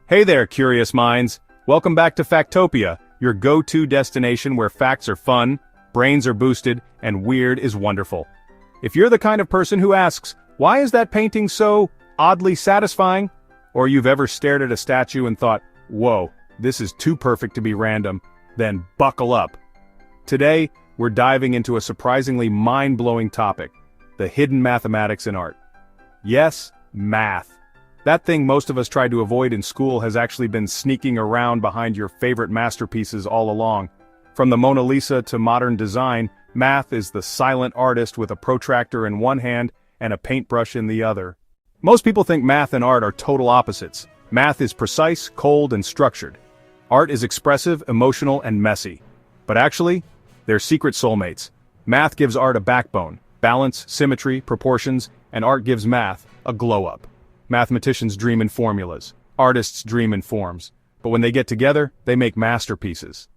Hey there, curious minds! Welcome back to Factopia, your go-to destination where facts are fun, brains are boosted, and weird is wonderful. If you're the kind of person who asks, why is that painting so oddly satisfying? Or you've ever stared at a statue and thought, whoa, this is too perfect to be random, then buckle up. Today, we're diving into a surprisingly mind-blowing topic, the hidden mathematics in art. Yes, math. That thing most of us tried to avoid in school has actually been sneaking around behind your favorite masterpieces all along. From the Mona Lisa to modern design, math is the silent artist with a protractor in one hand and a paintbrush in the other. Most people think math and art are total opposites. Math is precise, cold, and structured. Art is expressive, emotional, and messy. But actually, they're secret soulmates. Math gives art a backbone, balance, symmetry, proportions, and art gives math a glow-up. Mathematicians dream in formulas. Artists dream in forms. But when they get together, they make masterpieces.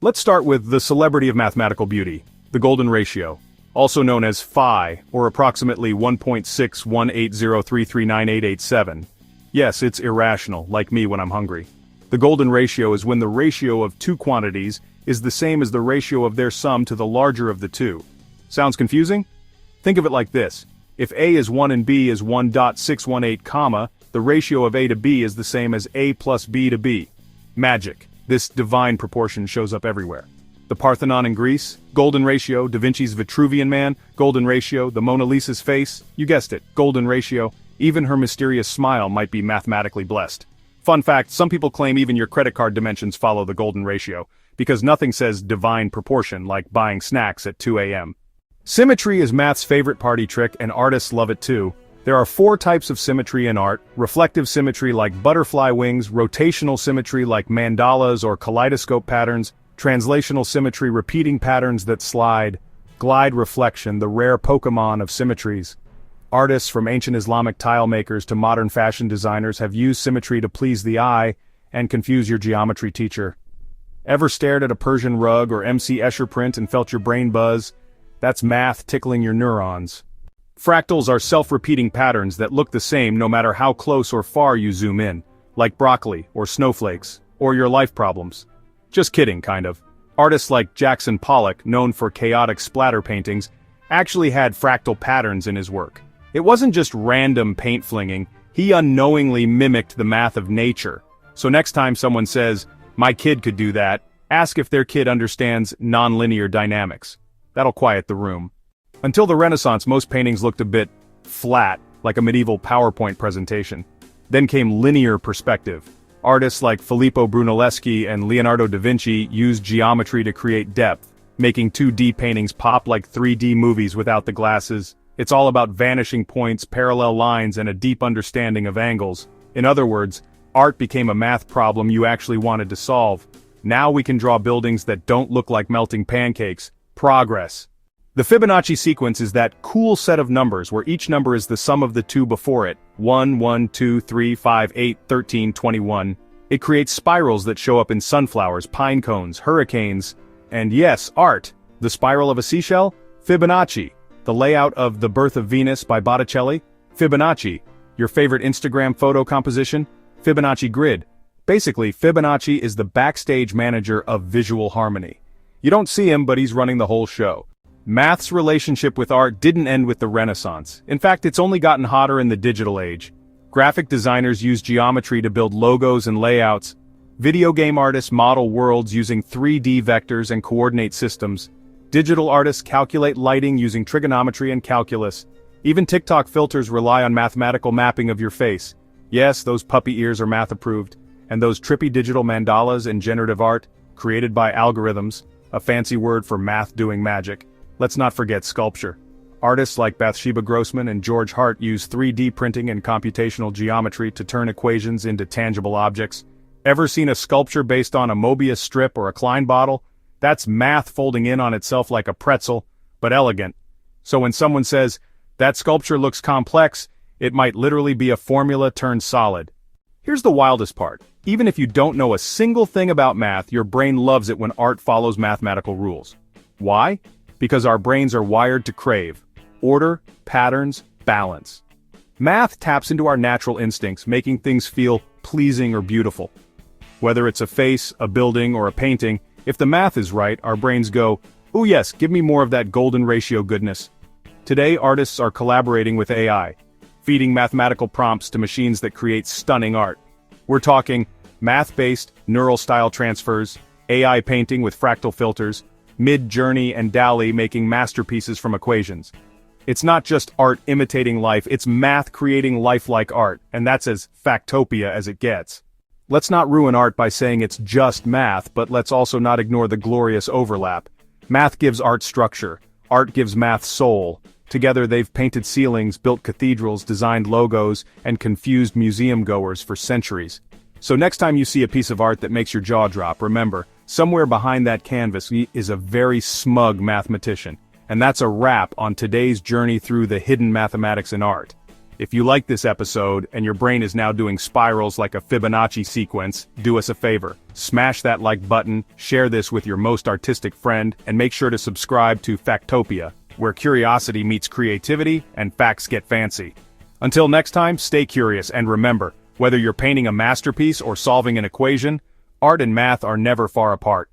Let's start with the celebrity of mathematical beauty, the golden ratio, also known as phi, or approximately 1.61803398887. Yes, it's irrational, like me when I'm hungry. The golden ratio is when the ratio of two quantities is the same as the ratio of their sum to the larger of the two. Sounds confusing? Think of it like this. If A is 1 and B is 1.618, the ratio of A to B is the same as A plus B to B. Magic. This divine proportion shows up everywhere. The Parthenon in Greece, golden ratio, Da Vinci's Vitruvian Man, golden ratio, the Mona Lisa's face, you guessed it, golden ratio, even her mysterious smile might be mathematically blessed. Fun fact, some people claim even your credit card dimensions follow the golden ratio, because nothing says divine proportion like buying snacks at 2 a.m. Symmetry is math's favorite party trick and artists love it too. There are 4 types of symmetry in art: reflective symmetry like butterfly wings, rotational symmetry like mandalas or kaleidoscope patterns, translational symmetry repeating patterns that slide, glide reflection, the rare Pokemon of symmetries. Artists from ancient Islamic tile makers to modern fashion designers have used symmetry to please the eye and confuse your geometry teacher. Ever stared at a Persian rug or MC Escher print and felt your brain buzz? That's math tickling your neurons. Fractals are self-repeating patterns that look the same no matter how close or far you zoom in, like broccoli or snowflakes, or your life problems. Just kidding, kind of. Artists like Jackson Pollock, known for chaotic splatter paintings, actually had fractal patterns in his work. It wasn't just random paint flinging, he unknowingly mimicked the math of nature. So next time someone says, "My kid could do that," ask if their kid understands nonlinear dynamics. That'll quiet the room. Until the Renaissance, most paintings looked a bit flat, like a medieval PowerPoint presentation. Then came linear perspective. Artists like Filippo Brunelleschi and Leonardo da Vinci used geometry to create depth, making 2D paintings pop like 3D movies without the glasses. It's all about vanishing points, parallel lines, and a deep understanding of angles. In other words, art became a math problem you actually wanted to solve. Now we can draw buildings that don't look like melting pancakes. Progress. The Fibonacci sequence is that cool set of numbers where each number is the sum of the two before it. 1, 1, 2, 3, 5, 8, 13, 21. It creates spirals that show up in sunflowers, pine cones, hurricanes, and yes, art. The spiral of a seashell? Fibonacci. The layout of The Birth of Venus by Botticelli? Fibonacci. Your favorite Instagram photo composition? Fibonacci grid. Basically, Fibonacci is the backstage manager of visual harmony. You don't see him, but he's running the whole show. Math's relationship with art didn't end with the Renaissance. In fact, it's only gotten hotter in the digital age. Graphic designers use geometry to build logos and layouts. Video game artists model worlds using 3D vectors and coordinate systems. Digital artists calculate lighting using trigonometry and calculus. Even TikTok filters rely on mathematical mapping of your face. Yes, those puppy ears are math approved. And those trippy digital mandalas and generative art, created by algorithms, a fancy word for math doing magic. Let's not forget sculpture. Artists like Bathsheba Grossman and George Hart use 3D printing and computational geometry to turn equations into tangible objects. Ever seen a sculpture based on a Mobius strip or a Klein bottle? That's math folding in on itself like a pretzel, but elegant. So when someone says, "That sculpture looks complex," it might literally be a formula turned solid. Here's the wildest part. Even if you don't know a single thing about math, your brain loves it when art follows mathematical rules. Why? Because our brains are wired to crave order, patterns, balance. Math taps into our natural instincts, making things feel pleasing or beautiful. Whether it's a face, a building, or a painting, if the math is right, our brains go, "Ooh yes, give me more of that golden ratio goodness." Today, artists are collaborating with AI, feeding mathematical prompts to machines that create stunning art. We're talking math-based neural style transfers, AI painting with fractal filters, Mid-Journey and DALL-E making masterpieces from equations. It's not just art imitating life, it's math creating lifelike art, and that's as Factopia as it gets. Let's not ruin art by saying it's just math, but let's also not ignore the glorious overlap. Math gives art structure, art gives math soul. Together they've painted ceilings, built cathedrals, designed logos, and confused museum goers for centuries. So next time you see a piece of art that makes your jaw drop, remember, somewhere behind that canvas is a very smug mathematician. And that's a wrap on today's journey through the hidden mathematics in art. If you like this episode, and your brain is now doing spirals like a Fibonacci sequence, do us a favor. Smash that like button, share this with your most artistic friend, and make sure to subscribe to Factopia, where curiosity meets creativity and facts get fancy. Until next time, stay curious and remember, whether you're painting a masterpiece or solving an equation, art and math are never far apart.